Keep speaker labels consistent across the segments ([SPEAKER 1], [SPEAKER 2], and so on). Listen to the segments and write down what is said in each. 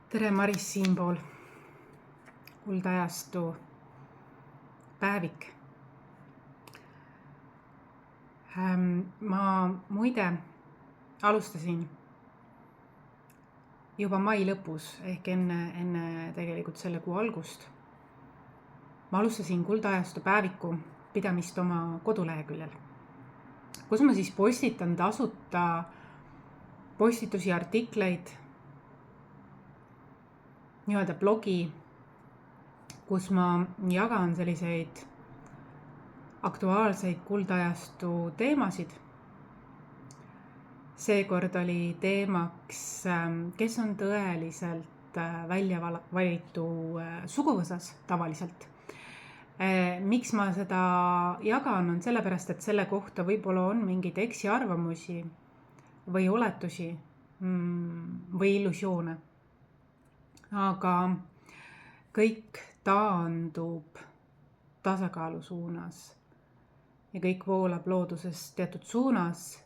[SPEAKER 1] Tere, Maris siinpool. Kuldajastu päevik. Ma muide alustasin juba mai lõpus ehk enne tegelikult selle kuu algust. Ma alustasin Kuldajastu päeviku pidamist oma koduleheküljel, kus ma siis postitan tasuta postitusi, artikleid, nii-öelda blogi, kus ma jagan selliseid aktuaalseid Kuldajastu teemasid. Seekord oli teemaks, kes on tõeliselt välja valitu suguvõsas tavaliselt. Miks ma seda jagan, on sellepärast, et selle kohta võib-olla on mingeid eksiarvamusi või oletusi või illusioone. Aga kõik taandub tasakaalu suunas ja kõik voolab looduses teatud suunas,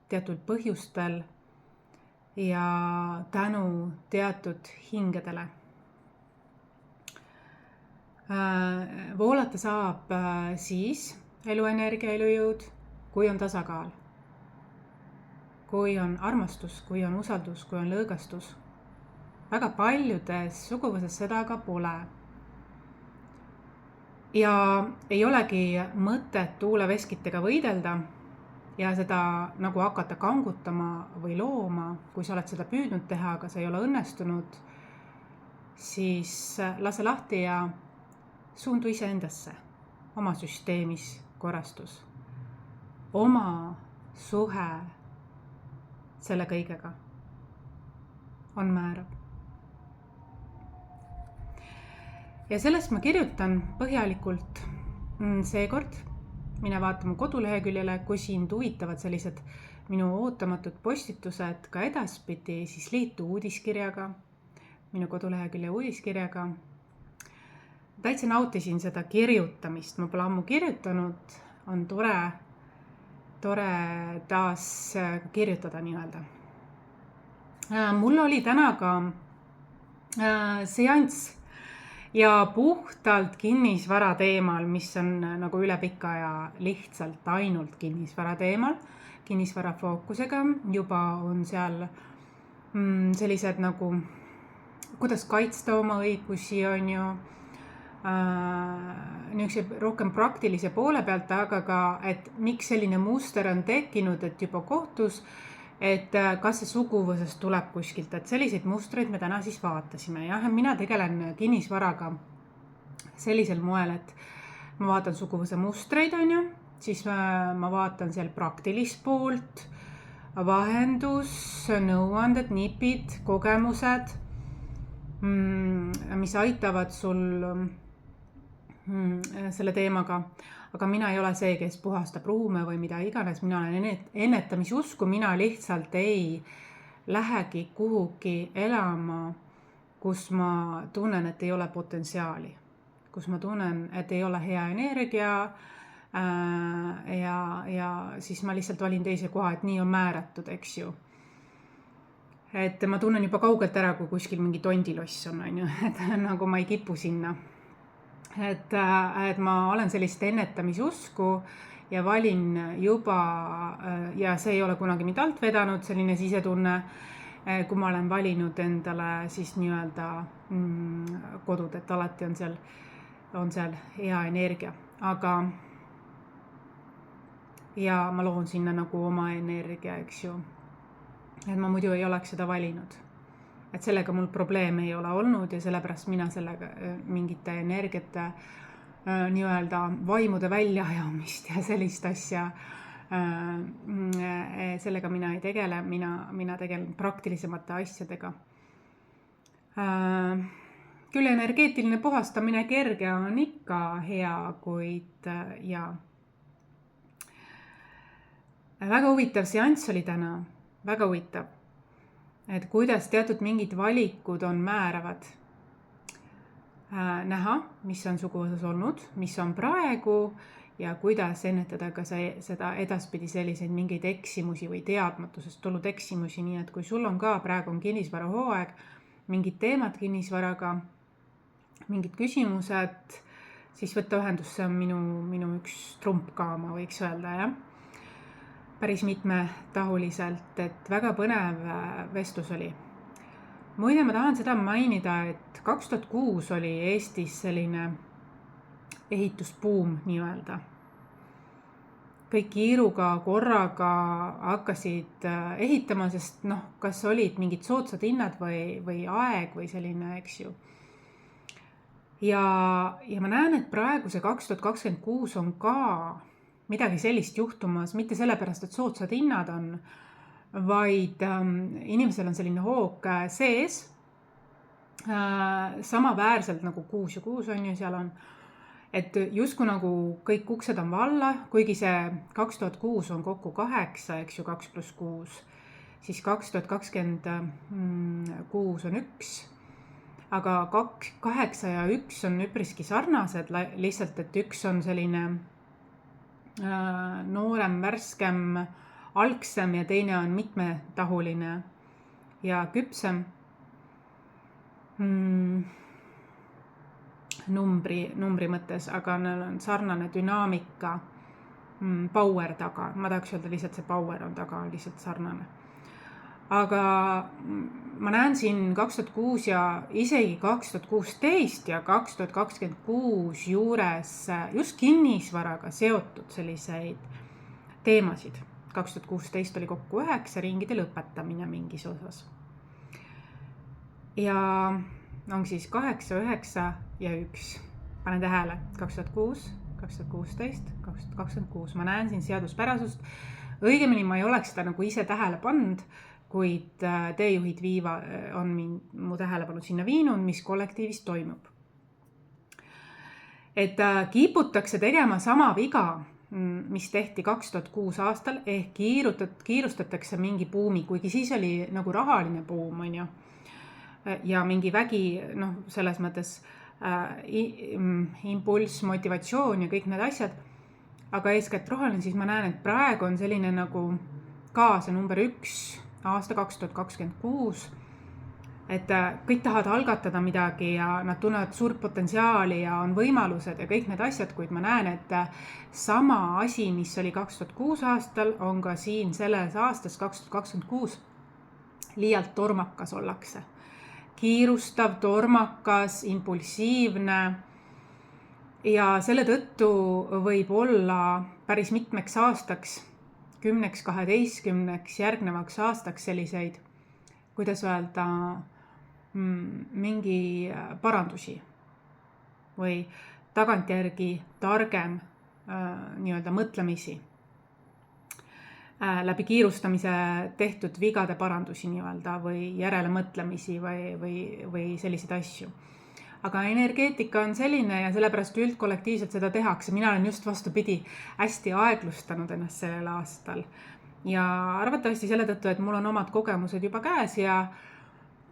[SPEAKER 1] teatud põhjustel ja tänu teatud hingedele. Voolata saab siis eluenergia, elujõud, kui on tasakaal, kui on armastus, kui on usaldus, kui on lõõgastus. Väga paljudes suguvõsas seda aga pole. Ja ei olegi mõtet tuuleveskitega võidelda ja seda nagu hakata kangutama või looma, kui sa oled seda püüdnud teha, aga see ei ole õnnestunud, siis lase lahti ja suundu iseendasse, oma süsteemis korrastus, oma suhe selle kõigega on määrav. Ja sellest ma kirjutan põhjalikult seekord. Mine vaata mu koduleheküljele, kui sind huvitavad sellised minu ootamatud postitused ka edaspidi, siis liitu uudiskirjaga, minu kodulehekülje uudiskirjaga. Täitsa nautisin seda kirjutamist, ma pole ammu kirjutanud, on tore taas kirjutada nii-öelda. Mul oli täna ka seanss ja puhtalt kinnisvara teemal, mis on nagu üle pika ja lihtsalt ainult kinnisvara teemal, kinnisvara fookusega. Juba on seal sellised nagu, kuidas kaitsta oma õigusi, on ju, niisuguse rohkem praktilise poole pealt, aga ka, et miks selline muster on tekkinud, et juba kohtus, et kas see suguvõsast tuleb kuskilt, et selliseid mustreid me täna siis vaatasime. Jah, mina tegelen kinnisvaraga sellisel moel, et ma vaatan suguvõsa mustreid, on ju, siis ma vaatan seal praktilist poolt, vahendus, nõuanded, nipid, kogemused, mis aitavad sul selle teemaga. Aga mina ei ole see, kes puhastab ruume või mida iganes, mina olen ennetamisusku, mina lihtsalt ei lähegi kuhugi elama, kus ma tunnen, et ei ole potentsiaali, kus ma tunnen, et ei ole hea energia ja siis ma lihtsalt valin teise koha, et nii on määratud, eks ju. Et ma tunnen juba kaugelt ära, kui kuskil mingi tondiloss on, et nagu ma ei kipu sinna. Et ma olen sellist ennetamisusku ja valin juba, ja see ei ole kunagi mind alt vedanud, selline sisetunne, kui ma olen valinud endale siis nii-öelda kodud, et alati on seal hea energia. Aga ja ma loon sinna nagu oma energia, eks ju. Et ma muidu ei oleks seda valinud. Et sellega mul probleeme ei ole olnud ja sellepärast mina sellega mingite energiate nii-öelda vaimude väljaajamist ja sellist asja, sellega mina ei tegele, mina tegelen praktilisemate asjadega. Küll energeetiline puhastamine kerge on ikka hea, kuid ja väga huvitav seanss oli täna, väga huvitav. Et kuidas teatud mingid valikud on määravad näha, mis on suguvõsas olnud, mis on praegu ja kuidas ennetada ka seda edaspidi selliseid mingeid eksimusi või teadmatusest tulnud eksimusi. Nii et kui sul on ka praegu on kinnisvara hooaeg, mingid teemad kinnisvaraga, mingid küsimused, siis võtta ühendust, see on minu üks trump ka, ma võiks öelda, jah. Päris mitmetahuliselt, et väga põnev vestlus oli. Muide, ma tahan seda mainida, et 2006 oli Eestis selline ehitusbuum nii-öelda. Kõik kiiruga korraga hakkasid ehitama, sest kas olid mingid soodsad hinnad või aeg või selline, eks ju. Ja ma näen, et praegu see 2026 on ka midagi sellist juhtumas, mitte sellepärast, et soodsad hinnad on, vaid inimesel on selline hoog sees, samaväärselt nagu 6 ja 6 on ju, seal on, et justkui nagu kõik uksed on valla, kuigi see 2006 on kokku 8, eks ju, 2 + 6, siis 2026 on 1, aga 8 ja 1 on üpriski sarnased, lihtsalt, et 1 on selline noorem, värskem, algsem ja teine on mitmetahuline ja küpsem numbri mõttes, aga neil on sarnane dünaamika, power taga. Ma tahaks öelda lihtsalt see power on taga, lihtsalt sarnane. Aga ma näen siin 2006 ja isegi 2016 ja 2026 juures just kinnisvaraga seotud selliseid teemasid. 2016 oli kokku 9 ringide lõpetamine mingis osas. Ja on siis 8, 9 ja 1. Panen tähele, 2006, 2016, 2026. Ma näen siin seaduspärasust. Õigemini ma ei oleks seda nagu ise tähele pannud, kuid teejuhid on mu tähelepanu sinna viinud, mis kollektiivis toimub. Et kiputakse tegema sama viga, mis tehti 2006 aastal, ehk kiirustatakse mingi buumi, kuigi siis oli nagu rahaline buum, on ju. Ja mingi vägi, selles mõttes impulss, motivatsioon ja kõik need asjad, aga eeskätt roheline, siis ma näen, et praegu on selline nagu ka see number 1 aasta 2026, et kõik tahavad algatada midagi ja nad tunnevad suurt potentsiaali ja on võimalused ja kõik need asjad, kuid ma näen, et sama asi, mis oli 2006 aastal, on ka siin selles aastas 2026 liialt tormakas ollakse. Kiirustav, tormakas, impulsiivne ja selle tõttu võib olla päris mitmeks aastaks, 10-12 järgnevaks aastaks selliseid, kuidas öelda, mingi parandusi või tagantjärgi targem nii-öelda mõtlemisi. Läbi kiirustamise tehtud vigade parandusi nii-öelda või järelemõtlemisi või selliseid asju. Aga energeetika on selline ja sellepärast üldkollektiivselt seda tehakse. Mina olen just vastupidi hästi aeglustanud ennast sellel aastal. Ja arvatavasti selle tõttu, et mul on omad kogemused juba käes ja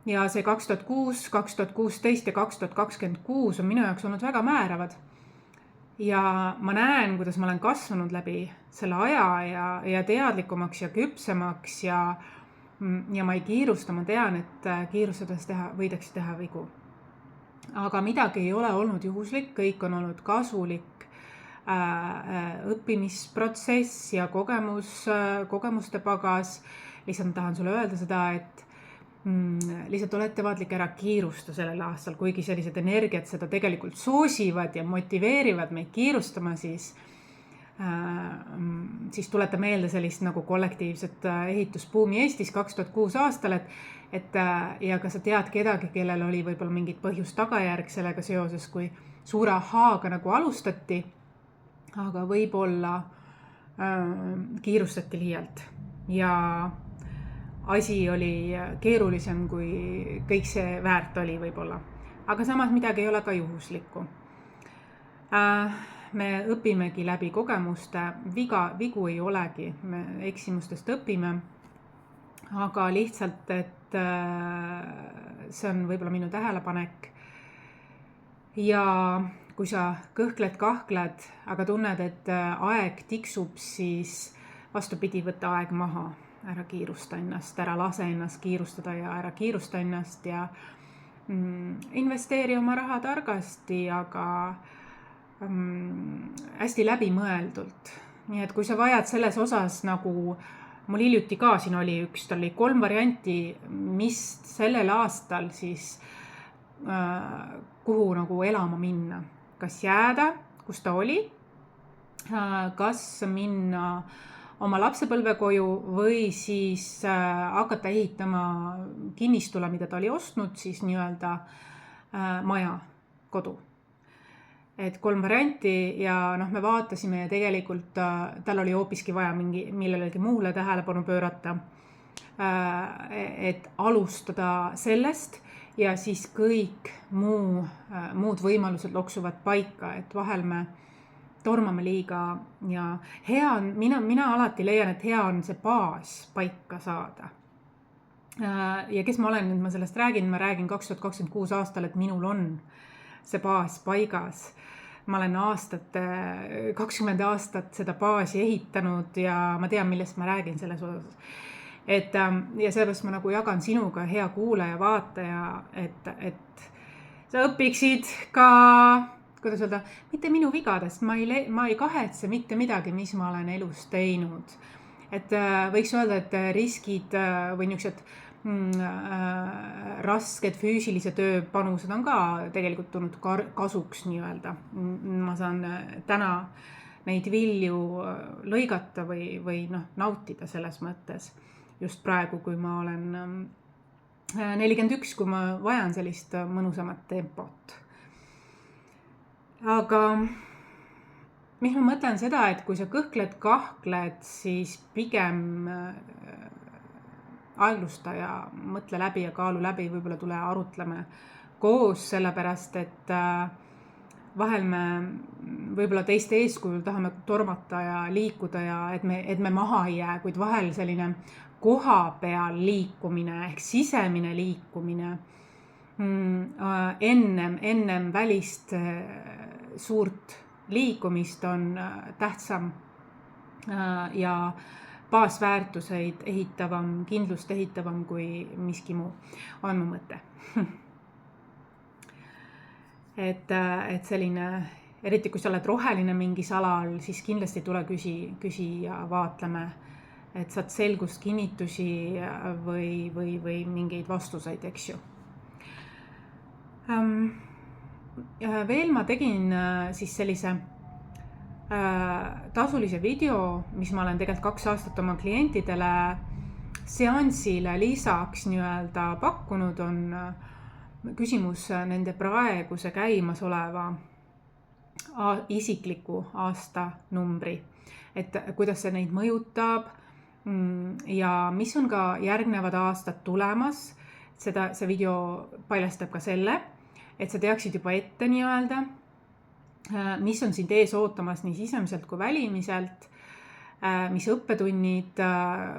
[SPEAKER 1] see 2006, 2016 ja 2026 on minu jaoks olnud väga määravad. Ja ma näen, kuidas ma olen kasvanud läbi selle aja ja teadlikumaks ja küpsemaks ja ma ei kiirusta, ma tean, et kiirustades võidakse teha vigu. Aga midagi ei ole olnud juhuslik, kõik on olnud kasulik õppimisprotsess ja kogemuste pagas. Lihtsalt tahan sulle öelda seda, et lihtsalt ole ettevaatlik, ära kiirusta sellel aastal, kuigi sellised energiat seda tegelikult soosivad ja motiveerivad meid kiirustama, siis tuleta meelde sellist nagu kollektiivset ehitusbuumi Eestis 2006 aastal, ja ka sa tead kedagi, kellel oli võib-olla mingid põhjus tagajärg sellega seoses, kui suure ahaaga nagu alustati, aga võib-olla kiirustati liialt ja asi oli keerulisem, kui kõik see väärt oli võib-olla. Aga samas midagi ei ole ka juhuslikku. Me õpimegi läbi kogemuste, vigu ei olegi, me eksimustest õpime, aga lihtsalt, et see on võib-olla minu tähelepanek. Ja kui sa kõhkled, aga tunned, et aeg tiksub, siis vastupidi, võtta aeg maha. Ära kiirusta ennast, ära lase ennast kiirustada ja ära kiirusta ennast ja investeeri oma raha targasti, aga hästi läbimõeldult. Nii et kui sa vajad selles osas nagu, mul hiljuti ka siin oli tal oli 3 varianti, mis sellel aastal siis kuhu nagu elama minna. Kas jääda, kus ta oli, kas minna oma lapsepõlvekoju või siis hakata ehitama kinnistule, mida ta oli ostnud, siis nii-öelda maja, kodu. Et 3 varianti ja me vaatasime ja tegelikult tal oli hoopiski vaja millelegi muule tähelepanu pöörata, et alustada sellest ja siis kõik muud võimalused loksuvad paika, et vahel me tormame liiga ja hea on, mina alati leian, et hea on see baas paika saada. Ja kes ma olen, nüüd ma sellest räägin, ma räägin 2026 aastal, et minul on see baas paigas. Ma olen 20 aastat seda baasi ehitanud ja ma tean, millest ma räägin selles osas. Ja sellepärast ma nagu jagan sinuga, hea kuulaja, vaataja, et sa õpiksid ka, kuidas öelda, mitte minu vigadest, ma ei kahetse mitte midagi, mis ma olen elus teinud. Et võiks öelda, et riskid või niisugused rasked füüsilise töö panused on ka tegelikult tulnud kasuks nii-öelda. Ma saan täna neid vilju lõigata või nautida selles mõttes. Just praegu, kui ma olen 41, kui ma vajan sellist mõnusamat tempot. Aga mis ma mõtlen seda, et kui sa kahkled, siis pigem aeglusta ja mõtle läbi ja kaalu läbi, võib-olla tule arutleme koos, sellepärast, et vahel me võib-olla teiste eeskujul tahame tormata ja liikuda ja et me maha ei jää, kuid vahel selline koha peal liikumine ehk sisemine liikumine ennem välist suurt liikumist on tähtsam ja baasväärtuseid ehitavam, kindlust ehitavam kui miski muu on mu mõte. Et selline, eriti kui sa oled roheline mingis alal, siis kindlasti tule küsi ja vaatleme, et saad selgust, kinnitusi või mingeid vastuseid, eks ju. Veel ma tegin siis sellise tasulise video, mis ma olen tegelikult 2 aastat oma klientidele seansile lisaks nii-öelda pakkunud, on küsimus nende praeguse käimasoleva isikliku aastanumbri, et kuidas see neid mõjutab ja mis on ka järgnevad aastad tulemas. See video paljastab ka selle, et sa teaksid juba ette nii-öelda, mis on sind ees ootamas nii sisemiselt kui välimiselt, mis õppetunnid,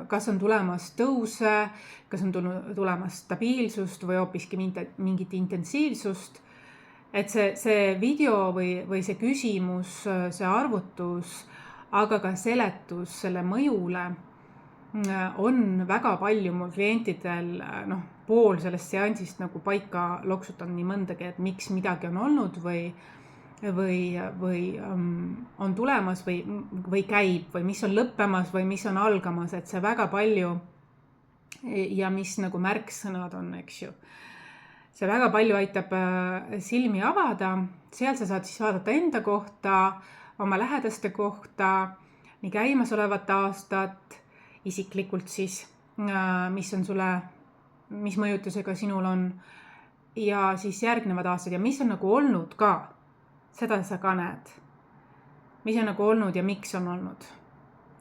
[SPEAKER 1] kas on tulemas tõuse, kas on tulemas stabiilsust või hoopiski mingit intensiivsust. Et see video või see küsimus, see arvutus, aga ka seletus selle mõjule on väga palju mul klientidel pool sellest seansist nagu paika loksutanud nii mõndagi, et miks midagi on olnud või on tulemas või käib või mis on lõppemas või mis on algamas, et see väga palju ja mis nagu märksõnad on, eks ju. See väga palju aitab silmi avada, seal sa saad siis vaadata enda kohta, oma lähedaste kohta, nii käimasolevat aastat, isiklikult siis, mis mõjutusega sinul on ja siis järgnevad aastad ja mis on nagu olnud ka. Seda sa ka näed, mis on nagu olnud ja miks on olnud.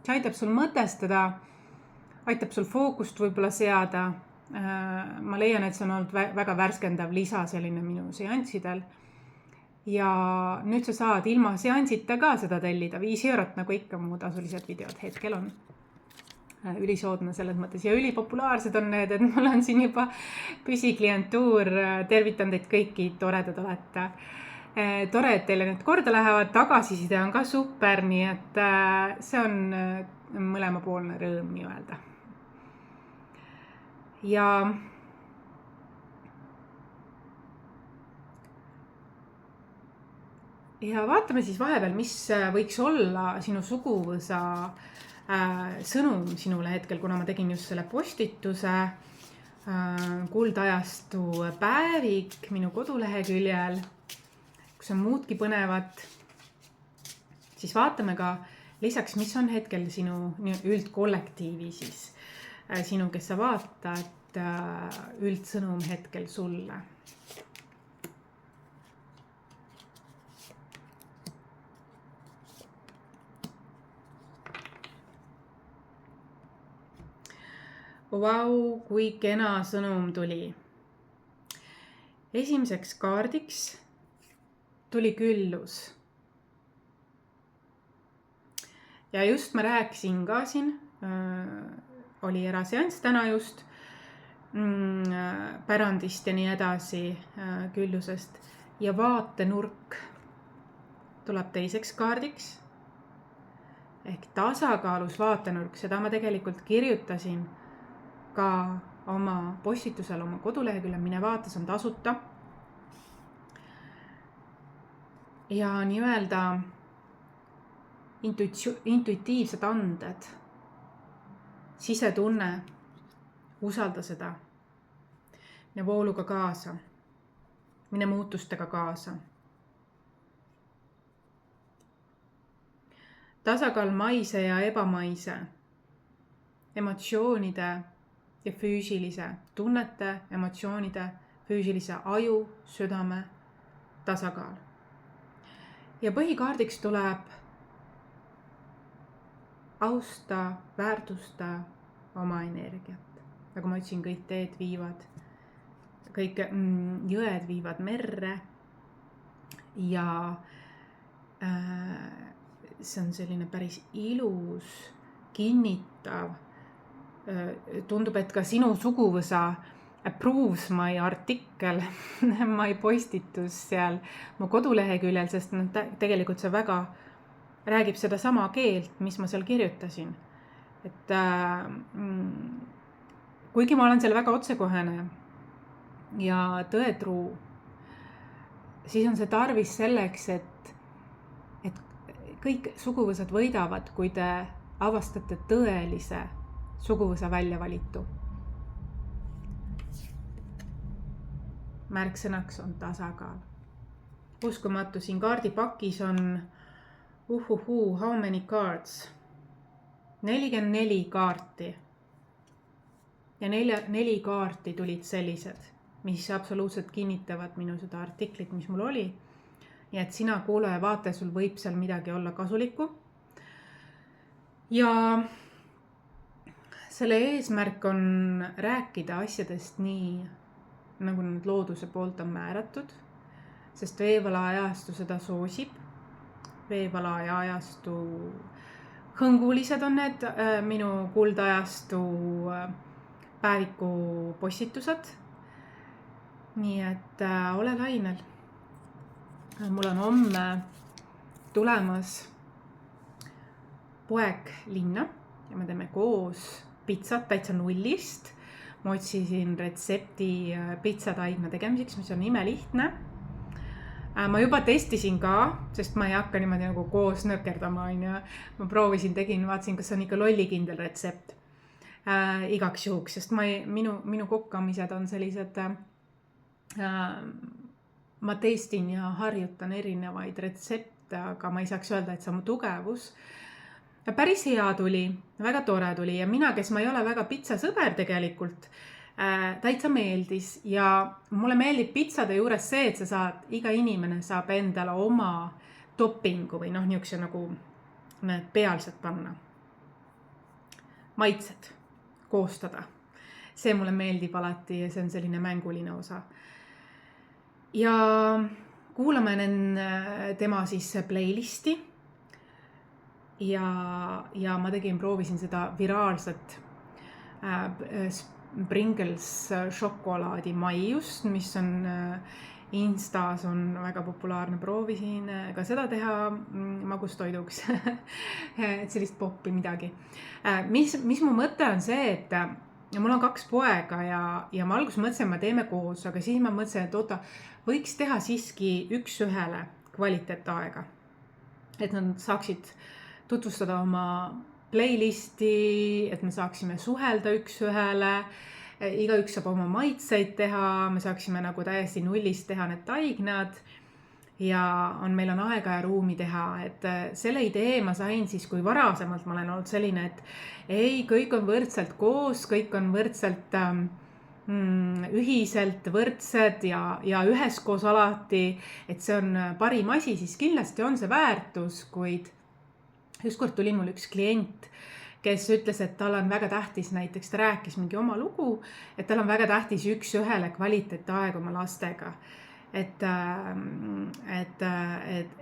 [SPEAKER 1] See aitab sul mõtestada, aitab sul fookust võib-olla seada. Ma leian, et see on olnud väga värskendav lisa selline minu seanssidel. Ja nüüd sa saad ilma seansita ka seda tellida, 5 eurot, nagu ikka mu tasulised videod hetkel on. Ülisoodne selles mõttes ja ülipopulaarsed on need, et mul on siin juba püsiklientuur, tervitan teid kõiki, toredad olete. Tore, et teile need korda lähevad, tagasiside on ka super, nii et see on mõlemapoolne rõõm nii-öelda. Ja ja vaatame siis vahepeal, mis võiks olla sinu suguvõsa sõnum sinule hetkel, kuna ma tegin just selle postituse kuldajastu päevik minu koduleheküljel, kus on muudki põnevat, siis vaatame ka lisaks, mis on hetkel sinu üldkollektiivi siis, sinu, kes sa vaatad, üldsõnum hetkel sulle. Vau, kui kena sõnum tuli. Esimeseks kaardiks tuli küllus. Ja just ma rääkisin ka siin, oli eraseanss täna just, pärandist ja nii edasi, küllusest. Ja vaatenurk tuleb teiseks kaardiks. Ehk tasakaalus vaatenurk, seda ma tegelikult kirjutasin ka oma postitusel, oma koduleheküljel, mine vaata, see on tasuta. Ja nii-öelda intuitiivsed anded, sisetunne, usalda seda. Mine vooluga kaasa, mine muutustega kaasa. Tasakaal maise ja ebamaise, emotsioonide ja füüsilise, tunnete, emotsioonide, füüsilise aju, südame, tasakaal. Ja põhikaardiks tuleb austa, väärtusta oma energiat. Nagu ma ütlesin, kõik teed viivad, kõik jõed viivad merre ja see on selline päris ilus, kinnitav. Tundub, et ka sinu suguvõsa approves my artikkel, my postitus seal mu koduleheküljel, sest tegelikult see väga räägib seda sama keelt, mis ma seal kirjutasin. Et kuigi ma olen seal väga otsekohene ja tõetruu, siis on see tarvis selleks, et kõik suguvõsad võidavad, kui te avastate tõelise suguvõsa välja valitu. Märksõnaks on tasakaal. Uskumatu, siin kaardipakis on how many cards? 44 kaarti. Ja 4 kaarti tulid sellised, mis absoluutselt kinnitavad minu seda artiklit, mis mul oli. Ja et sina kuulaja vaate, sul võib seal midagi olla kasulikku. Ja selle eesmärk on rääkida asjadest nii, nagu need looduse poolt on määratud, sest veevala ajastu seda soosib. Veevala ajastu hõngulised on need minu kuldajastu päeviku postitused. Nii et ole lainel. Mul on homme tulemas poeg linna ja me teeme koos pitsat täitsa nullist. Ma otsisin retsepti pitsataigna tegemiseks, mis on imelihtne. Ma juba testisin ka, sest ma ei hakka niimoodi nagu koos nökerdama. Ma proovisin, vaatasin, kas on ikka lollikindel retsept igaks juhuks, sest minu kokkamised on sellised, ma testin ja harjutan erinevaid retsepte, aga ma ei saaks öelda, et see on mu tugevus. Päris hea tuli, väga tore tuli ja mina, kes ma ei ole väga pitsasõber tegelikult, täitsa meeldis ja mulle meeldib pitsade juures see, et sa saad, iga inimene saab endale oma toppingu või niisuguse nagu need pealsed panna. Maitsed koostada. See mulle meeldib alati ja see on selline mänguline osa. Ja kuulame tema siis playlisti. Ja ma proovisin seda viraalset Pringles šokolaadi maiust, mis on Instas on väga populaarne. Proovisin ka seda teha magustoiduks, et sellist poppi midagi. Mis mu mõte on see, et mul on 2 poega ja ma alguses mõtlesin, ma teeme koos, aga siis ma mõtlesin, et võiks teha siiski 1 ühele kvaliteetaega. Et nad saaksid tutvustada oma playlisti, et me saaksime suhelda üks-ühele, igaüks saab oma maitseid teha, me saaksime nagu täiesti nullist teha need taignad ja meil on aega ja ruumi teha, et selle idee ma sain siis, kui varasemalt ma olen olnud selline, et ei, kõik on võrdselt koos, kõik on võrdselt ühiselt võrdsed ja üheskoos alati, et see on parim asi, siis kindlasti on see väärtus, kuid ükskord tuli mul üks klient, kes ütles, et tal on väga tähtis, näiteks ta rääkis mingi oma lugu, et tal on väga tähtis üks-ühele kvaliteetaeg oma lastega.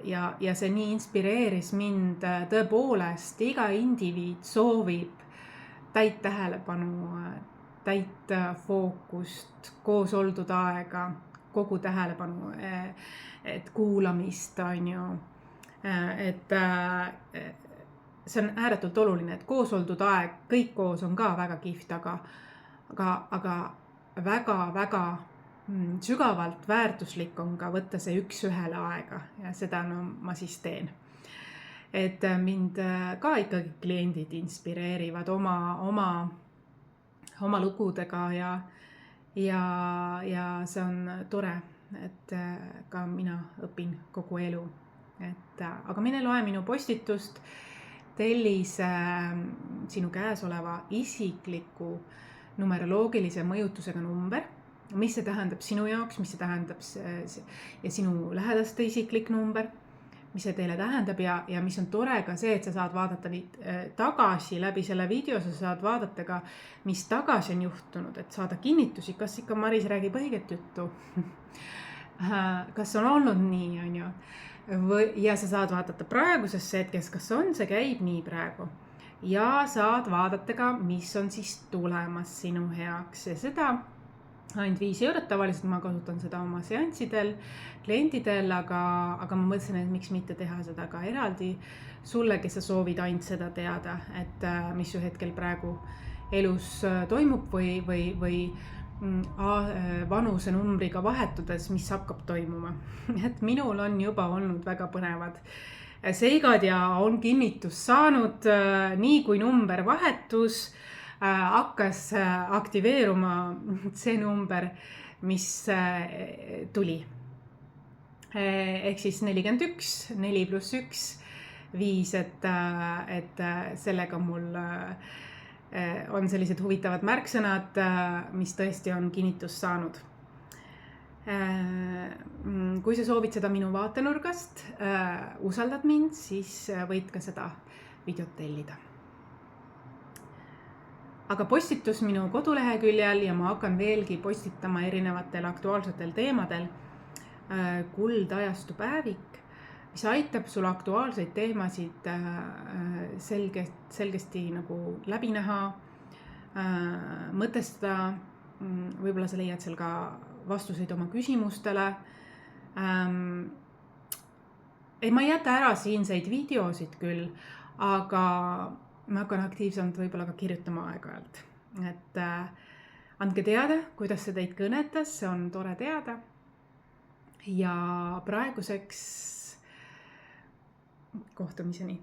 [SPEAKER 1] Ja see nii inspireeris mind tõepoolest, iga indiviid soovib täit tähelepanu, täit fookust, koos oldud aega, kogu tähelepanu, et kuulamist, on ju. See on ääretult oluline, et koos oldud aeg, kõik koos on ka väga kihvt, aga väga sügavalt väärtuslik on ka võtta see üks-ühele aega ja seda ma siis teen. Et mind ka ikkagi kliendid inspireerivad oma lugudega ja see on tore, et ka mina õpin kogu elu. Aga mine loe minu postitust, telli sinu käesoleva isikliku numeroloogilise mõjutusega number, mis see tähendab sinu jaoks, mis see tähendab ja sinu lähedaste isiklik number, mis see teile tähendab ja mis on tore ka see, et sa saad vaadata tagasi läbi selle video, sa saad vaadata ka, mis tagasi on juhtunud, et saada kinnitusi, kas ikka Maris räägib õiget juttu, kas on olnud nii, on ju. Ja sa saad vaadata praegusesse hetkes, kas see käib nii praegu ja saad vaadata ka, mis on siis tulemas sinu heaks ja seda ainult 5 eurot, tavaliselt ma kasutan seda oma seanssidel, klientidel, aga ma mõtlesin, et miks mitte teha seda ka eraldi sulle, kes sa soovid ainult seda teada, et mis su hetkel praegu elus toimub või vanuse numbriga vahetudes, mis hakkab toimuma. Et minul on juba olnud väga põnevad seigad ja on kinnitus saanud, nii kui number vahetus, hakkas aktiveeruma see number, mis tuli. Ehk siis 41, 4 + 1, 5, et sellega mul on sellised huvitavad märksõnad, mis tõesti on kinnitust saanud. Kui sa soovid seda minu vaatenurgast, usaldad mind, siis võid ka seda videot tellida. Aga postitus minu koduleheküljel ja ma hakkan veelgi postitama erinevatel aktuaalsetel teemadel kuldajastu päevik, mis aitab sul aktuaalseid teemasid selgesti nagu läbi näha, mõtestada, võib-olla sa leiad seal ka vastuseid oma küsimustele. Ma ei jäta ära siinseid videosid küll, aga ma hakkan aktiivsemalt võib-olla ka kirjutama aeg-ajalt. Et andke teada, kuidas see teid kõnetas, see on tore teada. Ja praeguseks kohtumiseni.